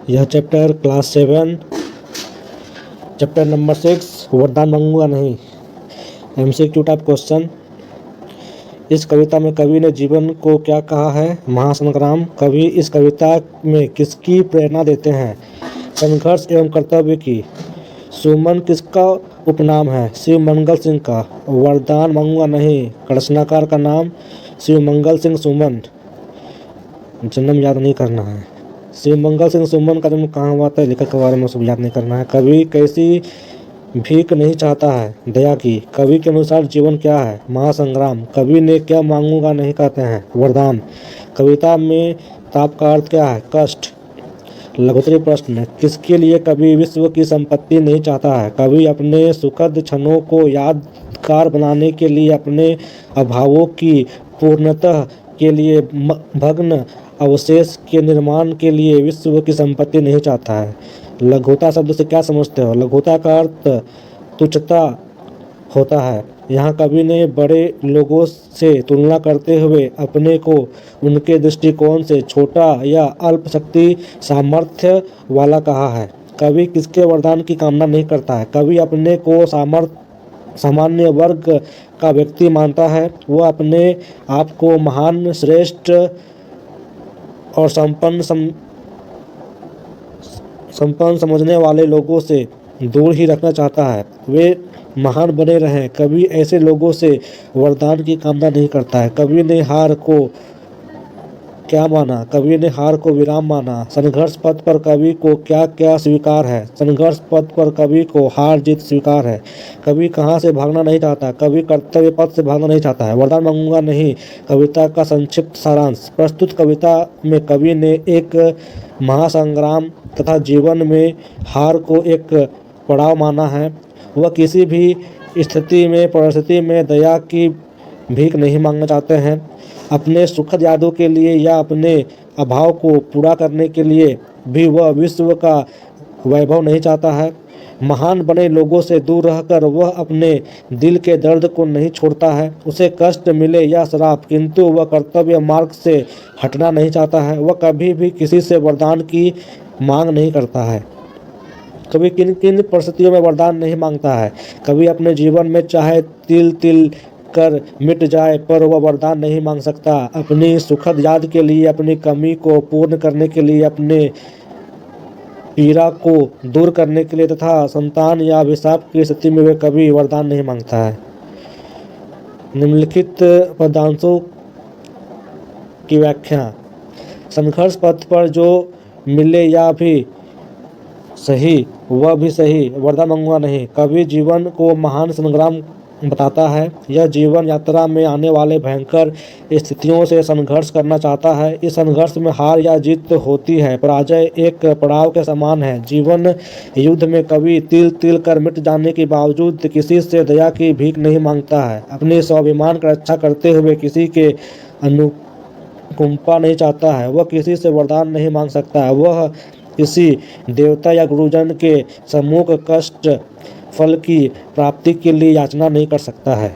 यह chapter class 7 chapter number 6 वरदान मांगूंगा नहीं। MCQ type question. इस कविता में कवि ने जीवन को क्या कहा है? महासंग्राम। कवि इस कविता में किसकी प्रेरणा देते हैं? संघर्ष एवं कर्तव्य की। सुमन किसका उपनाम है? शिव मंगल सिंह का। वरदान मांगूंगा नहीं, रचनाकार का नाम शिव मंगल सिंह सुमन। जन्म याद नहीं करना है। शिव मंगल सिंह सुमन का जन्म कहाँ हुआ था, लेखक के बारे में सब याद नहीं करना है। कवि कैसी भीख नहीं चाहता है? दया की। कवि के अनुसार जीवन क्या है? महासंग्राम। कवि ने क्या मांगूंगा नहीं कहते हैं? वरदान। कविता में ताप का अर्थ क्या है? कष्ट। लघुत्तरी प्रश्न। किसके लिए कवि विश्व की संपत्ति नहीं चाहता है? कवि अपने सुखद क्षणों को यादगार बनाने के लिए, अपने अभावों की पूर्णतः के लिए, भग्न अवशेष के निर्माण के लिए विश्व की संपत्ति नहीं चाहता है। लघुता शब्द से क्या समझते हो? लघुता का अर्थ तुच्छता होता है। यहाँ कवि ने बड़े लोगों से तुलना करते हुए अपने को उनके दृष्टिकोण से छोटा या अल्प शक्ति सामर्थ्य वाला कहा है। कवि किसके वरदान की कामना नहीं करता है? कवि अपने को सामान्य वर्ग का व्यक्ति मानता है। वह अपने आप को महान, श्रेष्ठ और संपन्न समझने वाले लोगों से दूर ही रखना चाहता है। वे महान बने रहें। कवि ऐसे लोगों से वरदान की कामना नहीं करता है। कवि ने हार को क्या माना? कवि ने हार को विराम माना। संघर्ष पथ पर कवि को क्या क्या स्वीकार है? संघर्ष पथ पर कवि को हार जीत स्वीकार है। कवि कहाँ से भागना नहीं चाहता? कवि कर्तव्य पथ से भागना नहीं चाहता है। वरदान मांगूंगा नहीं कविता का संक्षिप्त सारांश। प्रस्तुत कविता में कवि ने एक महासंग्राम तथा जीवन में हार को एक पड़ाव माना है। वह किसी भी स्थिति में, परिस्थिति में दया की भीख नहीं मांगना चाहते हैं। अपने सुखद यादों के लिए या अपने अभाव को पूरा करने के लिए भी वह विश्व का वैभव नहीं चाहता है। महान बने लोगों से दूर रहकर वह अपने दिल के दर्द को नहीं छोड़ता है। उसे कष्ट मिले या श्राप, किंतु वह कर्तव्य मार्ग से हटना नहीं चाहता है। वह कभी भी किसी से वरदान की मांग नहीं करता है। कभी किन किन परिस्थितियों में वरदान नहीं मांगता है? कभी अपने जीवन में चाहे तिल तिल कर मिट जाए पर वह वरदान नहीं मांग सकता। अपनी सुखद याद के लिए, अपनी कमी को पूर्ण करने के लिए, अपने पीड़ा को दूर करने के लिए तथा संतान या अभिशाप की स्थिति में वे कभी वरदान नहीं मांगता है। निम्नलिखित पदांशों की व्याख्या। संघर्ष पथ पर जो मिले या भी सही वह भी सही, वरदान मांगूंगा नहीं। कवि जीवन को महान संग्राम बताता है। यह जीवन यात्रा में आने वाले भयंकर स्थितियों से संघर्ष करना चाहता है। इस संघर्ष में हार या जीत होती है। पराजय एक पड़ाव के समान है। जीवन युद्ध में कवि तिल तिल कर मिट जाने के बावजूद किसी से दया की भीख नहीं मांगता है। अपने स्वाभिमान की रक्षा करते हुए किसी के अनुकंपा नहीं चाहता है। वह किसी से वरदान नहीं मांग सकता है। वह किसी देवता या गुरुजन के सम्मुख कष्ट फल की प्राप्ति के लिए याचना नहीं कर सकता है।